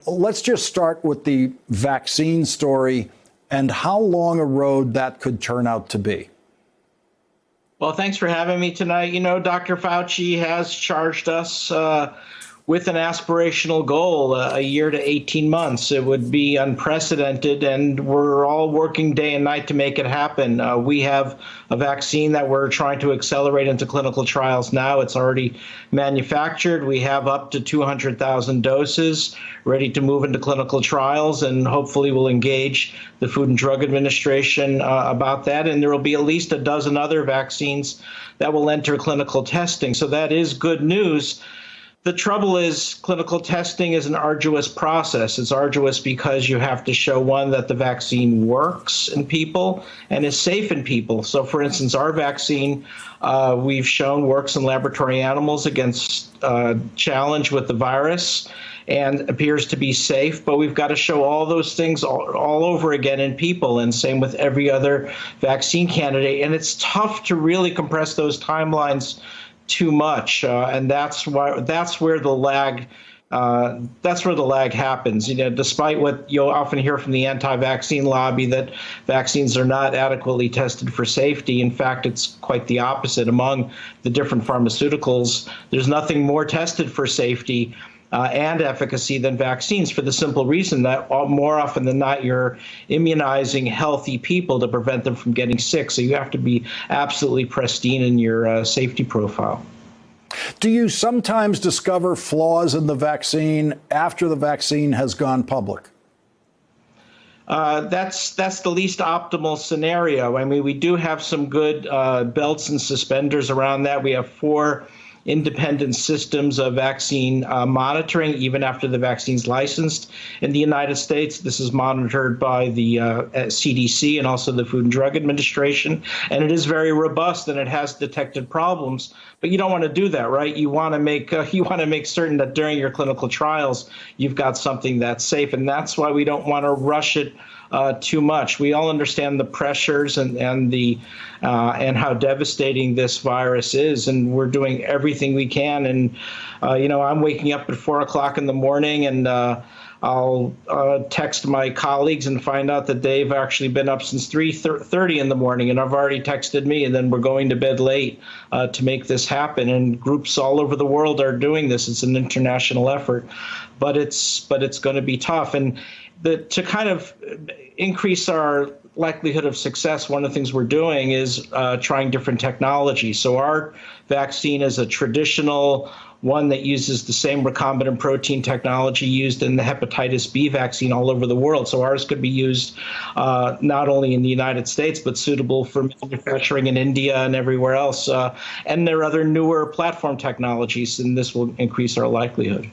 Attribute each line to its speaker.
Speaker 1: Let's just start with the vaccine story and how long a road that could turn out to be.
Speaker 2: Well, thanks for having me tonight. You know, Dr. Fauci has charged us with an aspirational goal, a year to 18 months. It would be unprecedented, and we're all working day and night to make it happen. We have a vaccine that we're trying to accelerate into clinical trials now. It's already manufactured. We have up to 200,000 doses ready to move into clinical trials, and hopefully we'll engage the Food and Drug Administration about that. And there will be at least a dozen other vaccines that will enter clinical testing. So that is good news. The trouble is clinical testing is an arduous process. It's arduous because you have to show, one, that the vaccine works in people and is safe in people. So, for instance, our vaccine, we've shown works in laboratory animals against challenge with the virus and appears to be safe, but we've got to show all those things all over again in people, and same with every other vaccine candidate. And it's tough to really compress those timelines too much, and that's where the lag happens. You know, despite what you'll often hear from the anti-vaccine lobby, that vaccines are not adequately tested for safety. In fact, it's quite the opposite. Among the different pharmaceuticals, there's nothing more tested for safety and efficacy than vaccines, for the simple reason that more often than not, you're immunizing healthy people to prevent them from getting sick. So you have to be absolutely pristine in your safety profile.
Speaker 1: Do you sometimes discover flaws in the vaccine after the vaccine has gone public?
Speaker 2: That's the least optimal scenario. I mean, we do have some good belts and suspenders around that. We have 4 independent systems of vaccine monitoring, even after the vaccine's licensed in the United States. This is monitored by the CDC and also the Food and Drug Administration, and it is very robust and it has detected problems. But you don't want to do that, right? You want to make certain that during your clinical trials you've got something that's safe, and that's why we don't want to rush it too much. We all understand the pressures and how devastating this virus is, and we're doing everything we can. And I'm waking up at 4 o'clock in the morning, and I'll text my colleagues and find out that they've actually been up since 3:30 in the morning, and have already texted me, and then we're going to bed late to make this happen. And groups all over the world are doing this. It's an international effort, but it's going to be tough. And to kind of increase our likelihood of success, one of the things we're doing is trying different technology. So our vaccine is a traditional one that uses the same recombinant protein technology used in the hepatitis B vaccine all over the world. So ours could be used not only in the United States, but suitable for manufacturing in India and everywhere else. And there are other newer platform technologies, and this will increase our likelihood.